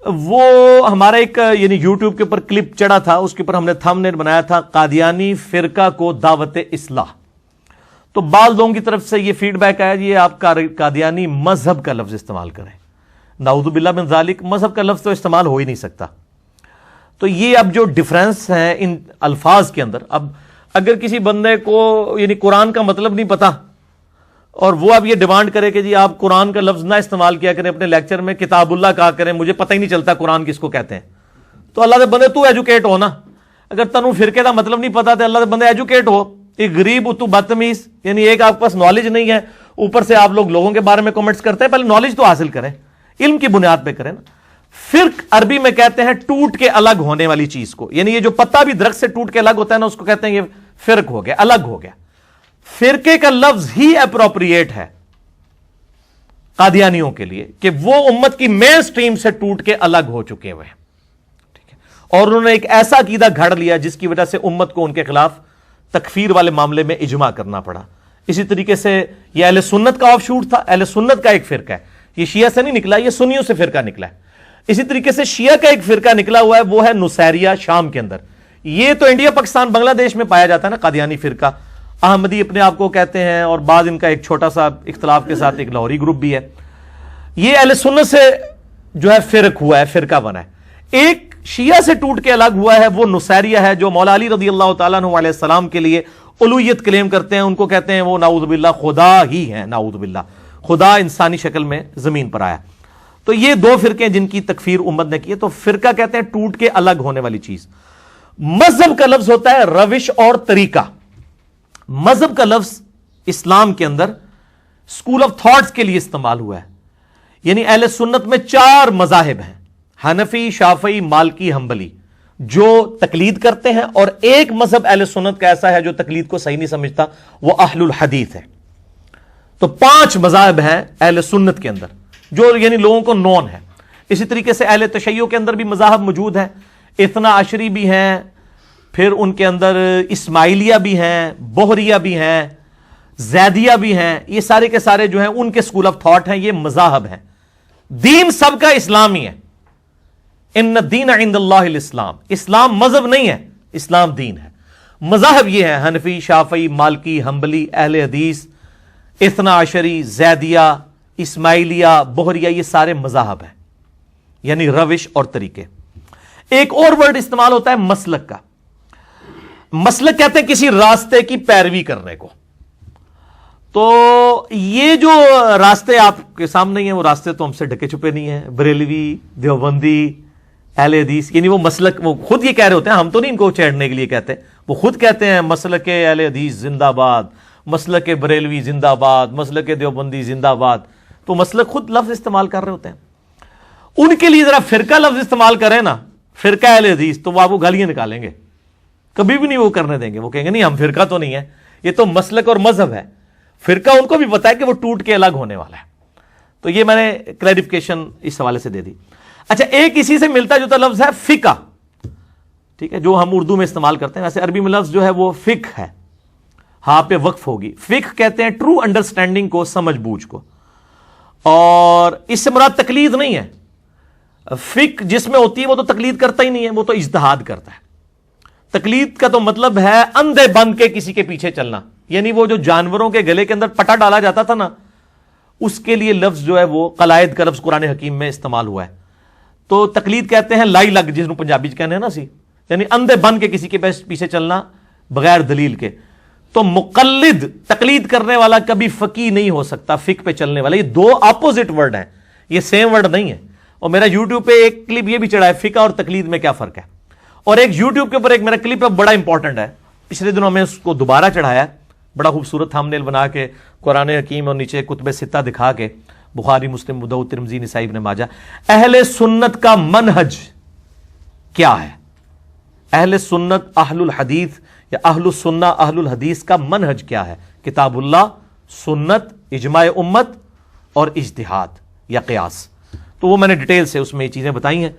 وہ ہمارا ایک یعنی یوٹیوب کے اوپر کلپ چڑھا تھا، اس کے اوپر ہم نے تھمبنیل بنایا تھا قادیانی فرقہ کو دعوت اصلاح. تو بعض لوگوں کی طرف سے یہ فیڈ بیک آیا یہ آپ قادیانی مذہب کا لفظ استعمال کریں. نعوذ باللہ من ذالک، مذہب کا لفظ تو استعمال ہو ہی نہیں سکتا. تو یہ اب جو ڈفرینس ہے ان الفاظ کے اندر، اب اگر کسی بندے کو یعنی قرآن کا مطلب نہیں پتا اور وہ اب یہ ڈیمانڈ کرے کہ جی آپ قرآن کا لفظ نہ استعمال کیا کریں اپنے لیکچر میں، کتاب اللہ کہا کریں، مجھے پتہ ہی نہیں چلتا قرآن کس کو کہتے ہیں، تو اللہ دے بندے تو ایجوکیٹ ہو نا. اگر تنوں فرقے کا مطلب نہیں پتا تو اللہ دے بندے ایجوکیٹ ہو. ایک غریب تو بدتمیز، یعنی ایک آپ کے پاس نالج نہیں ہے، اوپر سے آپ لوگوں کے بارے میں کمنٹس کرتے ہیں. پہلے نالج تو حاصل کریں، علم کی بنیاد پہ کریں نا. فرق عربی میں کہتے ہیں ٹوٹ کے الگ ہونے والی چیز کو، یعنی یہ جو پتا بھی درخت سے ٹوٹ کے الگ ہوتا ہے نا، اس کو کہتے ہیں یہ فرق ہو گیا، الگ ہو گیا. فرقے کا لفظ ہی اپروپریٹ ہے قادیانیوں کے لیے کہ وہ امت کی مین سٹریم سے ٹوٹ کے الگ ہو چکے ہوئے ہیں، ٹھیک ہے، اور انہوں نے ایک ایسا عقیدہ گھڑ لیا جس کی وجہ سے امت کو ان کے خلاف تکفیر والے معاملے میں اجماع کرنا پڑا. اسی طریقے سے یہ اہل سنت کا آف شوٹ تھا، اہل سنت کا ایک فرقہ ہے، یہ شیعہ سے نہیں نکلا، یہ سنیوں سے فرقہ نکلا ہے. اسی طریقے سے شیعہ کا ایک فرقہ نکلا ہوا ہے، وہ ہے نصیریہ شام کے اندر. یہ تو انڈیا پاکستان بنگلہ دیش میں پایا جاتا ہے نا قادیانی فرقہ. احمدی اپنے آپ کو کہتے ہیں، اور بعض ان کا ایک چھوٹا سا اختلاف کے ساتھ ایک لاہوری گروپ بھی ہے. یہ اہل سنت سے جو ہے فرق ہوا ہے، فرقہ بنا ہے. ایک شیعہ سے ٹوٹ کے الگ ہوا ہے، وہ نصیریہ ہے، جو مولا علی رضی اللہ تعالیٰ عنہ علیہ السلام کے لیے الوہیت کلیم کرتے ہیں. ان کو کہتے ہیں وہ نعوذ باللہ خدا ہی ہے، نعوذ باللہ خدا انسانی شکل میں زمین پر آیا. تو یہ دو فرقے جن کی تکفیر امت نے کی ہے. تو فرقہ کہتے ہیں ٹوٹ کے الگ ہونے والی چیز. مذہب کا لفظ ہوتا ہے روش اور طریقہ. مذہب کا لفظ اسلام کے اندر اسکول آف تھاٹس کے لیے استعمال ہوا ہے. یعنی اہل سنت میں 4 مذاہب ہیں، حنفی، شافعی، مالکی، حنبلی، جو تقلید کرتے ہیں، اور ایک مذہب اہل سنت کا ایسا ہے جو تقلید کو صحیح نہیں سمجھتا، وہ اہل الحدیث ہے. تو 5 مذاہب ہیں اہل سنت کے اندر جو یعنی لوگوں کو نون ہے. اسی طریقے سے اہل تشیع کے اندر بھی مذاہب موجود ہیں، اثنا عشری بھی ہیں، پھر ان کے اندر اسماعیلیہ بھی ہیں، بہریہ بھی ہیں، زیدیہ بھی ہیں. یہ سارے کے سارے جو ہیں ان کے اسکول آف تھاٹ ہیں، یہ مذاہب ہیں. دین سب کا اسلامی ہے. ان الدین عند اللہ الاسلام، اسلام مذہب نہیں ہے، اسلام دین ہے. مذاہب یہ ہے حنفی، شافعی، مالکی، حنبلی، اہل حدیث، اثنا عشری، زیدیہ، اسماعیلیہ، بہریہ، یہ سارے مذاہب ہیں، یعنی روش اور طریقے. ایک اور ورڈ استعمال ہوتا ہے مسلک کا. مسلک کہتے ہیں کسی راستے کی پیروی کرنے کو. تو یہ جو راستے آپ کے سامنے ہیں وہ راستے تو ہم سے ڈھکے چھپے نہیں ہیں. بریلوی، دیوبندی، اہل حدیث، یعنی وہ مسلک، وہ خود یہ کہہ رہے ہوتے ہیں، ہم تو نہیں ان کو چھیڑنے کے لیے کہتے، وہ خود کہتے ہیں مسلک اہل حدیث زندہ باد، مسلک بریلوی زندہ باد، مسلک دیوبندی زندہ باد. تو مسلک خود لفظ استعمال کر رہے ہوتے ہیں. ان کے لیے ذرا فرقہ لفظ استعمال کریں نا، فرقہ اہل حدیث، تو وہ آپ کو گالیاں نکالیں گے، کبھی بھی نہیں وہ کرنے دیں گے. وہ کہیں گے نہیں ہم فرقہ تو نہیں ہے، یہ تو مسلک اور مذہب ہے. فرقہ ان کو بھی پتا ہے کہ وہ ٹوٹ کے الگ ہونے والا ہے. تو یہ میں نے کلیریفیکیشن اس حوالے سے دے دی. اچھا، ایک اسی سے ملتا جلتا لفظ ہے فقہ، ٹھیک ہے، جو ہم اردو میں استعمال کرتے ہیں. ویسے عربی میں لفظ جو ہے وہ فقہ ہے، ہاں پہ وقف ہوگی. فقہ کہتے ہیں ٹرو انڈرسٹینڈنگ کو، سمجھ بوجھ کو، اور اس سے مراد تقلید نہیں ہے. فقہ جس میں ہوتی ہے وہ تو تقلید کرتا ہی نہیں ہے، وہ تو اجتہاد کرتا ہے. تقلید کا تو مطلب ہے اندھے بند کے کسی کے پیچھے چلنا. یعنی وہ جو جانوروں کے گلے کے اندر پٹا ڈالا جاتا تھا نا، اس کے لیے لفظ جو ہے وہ قلائد کا لفظ قرآن حکیم میں استعمال ہوا ہے. تو تقلید کہتے ہیں لائی لگ، جس کو پنجابی کہنے ہیں نا سی، یعنی اندھے بند کے کسی کے پیچھے چلنا بغیر دلیل کے. تو مقلد، تقلید کرنے والا کبھی فقی نہیں ہو سکتا، فقہ پہ چلنے والا. یہ 2 اپوزٹ ورڈ ہیں، یہ سیم ورڈ نہیں ہے. اور میرا یوٹیوب پہ ایک کلپ یہ بھی چڑھا ہے، فقہ اور تقلید میں کیا فرق ہے. اور ایک یوٹیوب کے اوپر ایک میرا کلپ ہے بڑا امپورٹنٹ ہے، پچھلے دنوں میں اس کو دوبارہ چڑھایا، بڑا خوبصورت تھمبنیل بنا کے قرآن حکیم اور نیچے کتب 6 دکھا کے، بخاری، مسلم، ابو داؤد، ترمذی، نسائی، ابن ماجہ. اہل سنت کا منہج کیا ہے؟ اہل سنت، اہل الحدیث یا اہل السنہ، اہل الحدیث کا منہج کیا ہے؟ کتاب اللہ، سنت، اجماع امت اور اجتہاد یا قیاس. تو وہ میں نے ڈیٹیل سے اس میں یہ چیزیں بتائی ہیں.